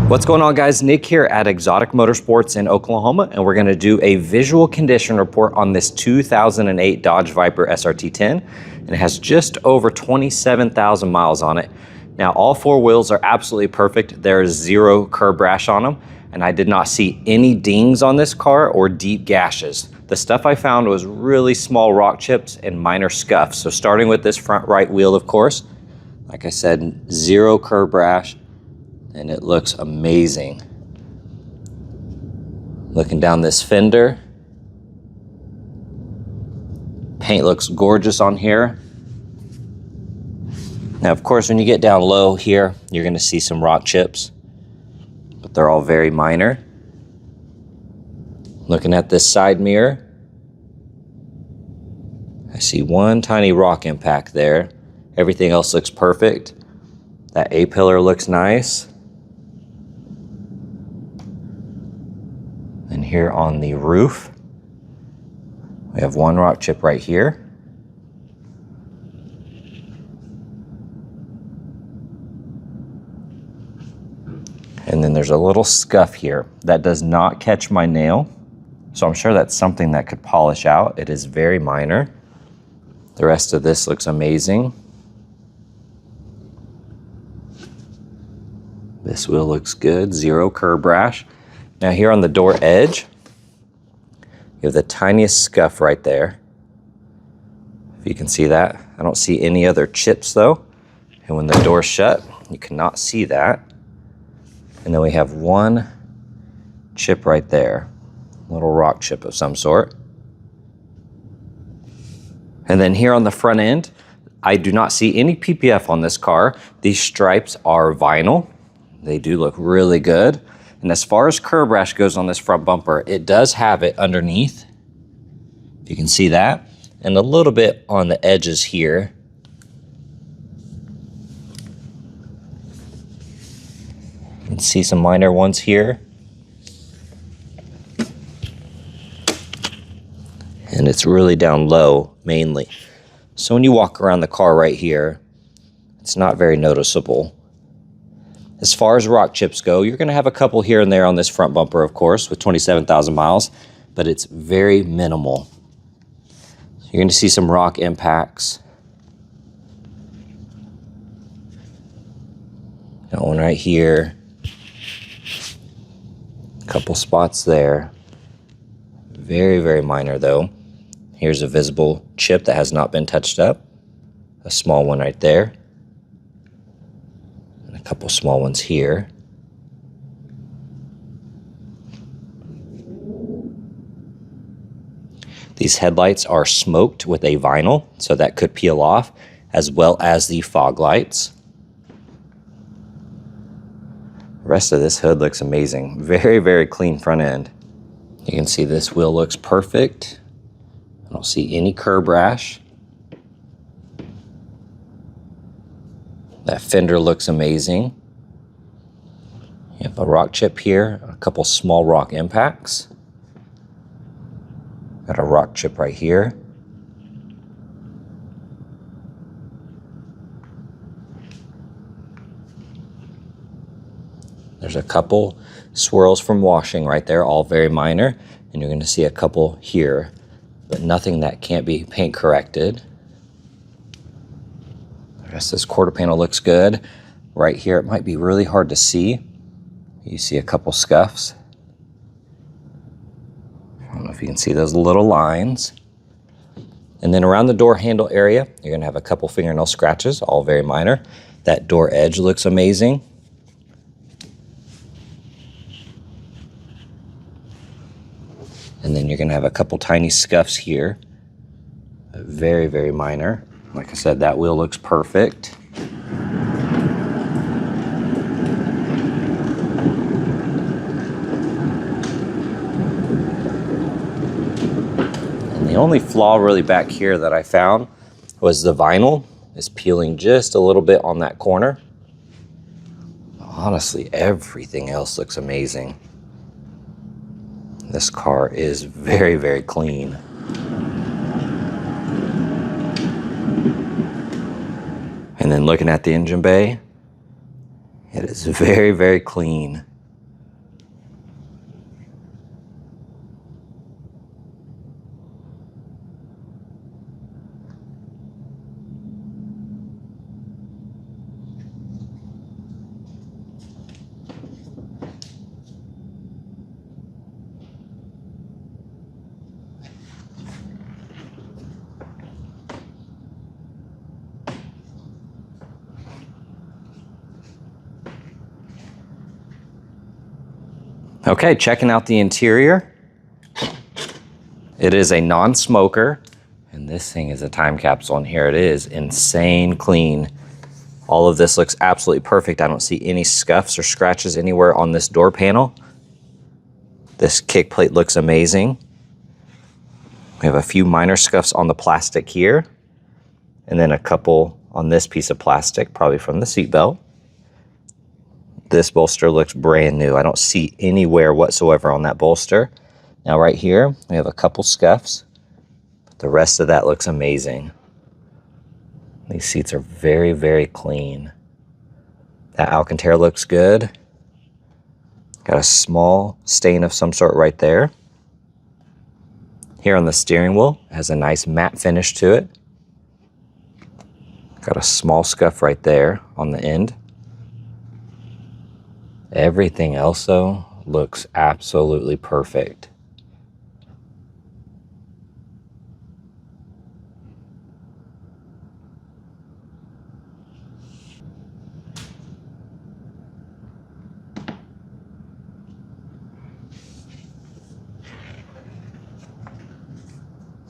What's going on, guys? Nick here at Exotic Motorsports in Oklahoma, and we're going to do a visual condition report on this 2008 Dodge Viper SRT10, and it has just over 27,000 miles on it. Now, all four wheels are absolutely perfect. There's zero curb rash on them, and I did not see any dings on this car or deep gashes. The stuff I found was really small rock chips and minor scuffs. So starting with this front right wheel, of course, like I said, zero curb rash. And it looks amazing. Looking down this fender, paint looks gorgeous on here. Now, of course, when you get down low here, you're going to see some rock chips, but they're all very minor. Looking at this side mirror, I see one tiny rock impact there. Everything else looks perfect. That A-pillar looks nice. And here on the roof, we have one rock chip right here. And then there's a little scuff here that does not catch my nail. So I'm sure that's something that could polish out. It is very minor. The rest of this looks amazing. This wheel looks good, zero curb rash. Now here on the door edge, you have the tiniest scuff right there. If you can see that. I don't see any other chips though. And when the door's shut, you cannot see that. And then we have one chip right there, a little rock chip of some sort. And then here on the front end, I do not see any PPF on this car. These stripes are vinyl. They do look really good. And as far as curb rash goes on this front bumper, it does have it underneath. You can see that. And a little bit on the edges here. You can see some minor ones here. And it's really down low, mainly. So when you walk around the car right here, it's not very noticeable. As far as rock chips go, you're going to have a couple here and there on this front bumper, of course, with 27,000 miles, but it's very minimal. You're going to see some rock impacts. Got one right here. A couple spots there. Very, very minor, though. Here's a visible chip that has not been touched up. A small one right there. Couple small ones here. These headlights are smoked with a vinyl, so that could peel off, as well as the fog lights. The rest of this hood looks amazing. Very, very clean front end. You can see this wheel looks perfect. I don't see any curb rash. That fender looks amazing. You have a rock chip here, a couple small rock impacts. Got a rock chip right here. There's a couple swirls from washing right there, all very minor. And you're going to see a couple here, but nothing that can't be paint corrected. The rest of this quarter panel looks good. Right here, it might be really hard to see. You see a couple scuffs. I don't know if you can see those little lines. And then around the door handle area, you're going to have a couple fingernail scratches, all very minor. That door edge looks amazing. And then you're going to have a couple tiny scuffs here. Very, very minor. Like I said, that wheel looks perfect. And the only flaw really back here that I found was the vinyl is peeling just a little bit on that corner. Honestly, everything else looks amazing. This car is very, very clean. And then looking at the engine bay, it is very, very clean. Okay, checking out the interior. It is a non-smoker, and this thing is a time capsule, and here it is, insane clean. All of this looks absolutely perfect. I don't see any scuffs or scratches anywhere on this door panel. This kick plate looks amazing. We have a few minor scuffs on the plastic here, and then a couple on this piece of plastic, probably from the seatbelt. This bolster looks brand new. I don't see any wear whatsoever on that bolster. Now right here, we have a couple scuffs, but the rest of that looks amazing. These seats are very, very clean. That Alcantara looks good. Got a small stain of some sort right there. Here on the steering wheel, it has a nice matte finish to it. Got a small scuff right there on the end. Everything else though looks absolutely perfect.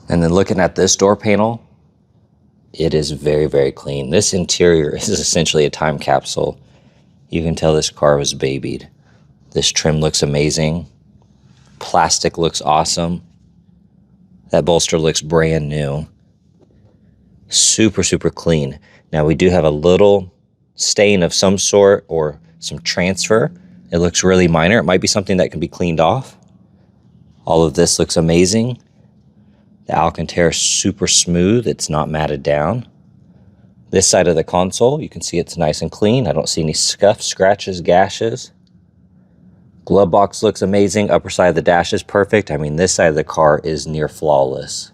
And then looking at this door panel, it is very, very clean. This interior is essentially a time capsule. You can tell this car was babied. This trim looks amazing. Plastic looks awesome. That bolster looks brand new. Super, super clean. Now we do have a little stain of some sort or some transfer. It looks really minor. It might be something that can be cleaned off. All of this looks amazing. The Alcantara is super smooth. It's not matted down. This side of the console, you can see it's nice and clean. I don't see any scuffs, scratches, gashes. Glove box looks amazing. Upper side of the dash is perfect. I mean, this side of the car is near flawless.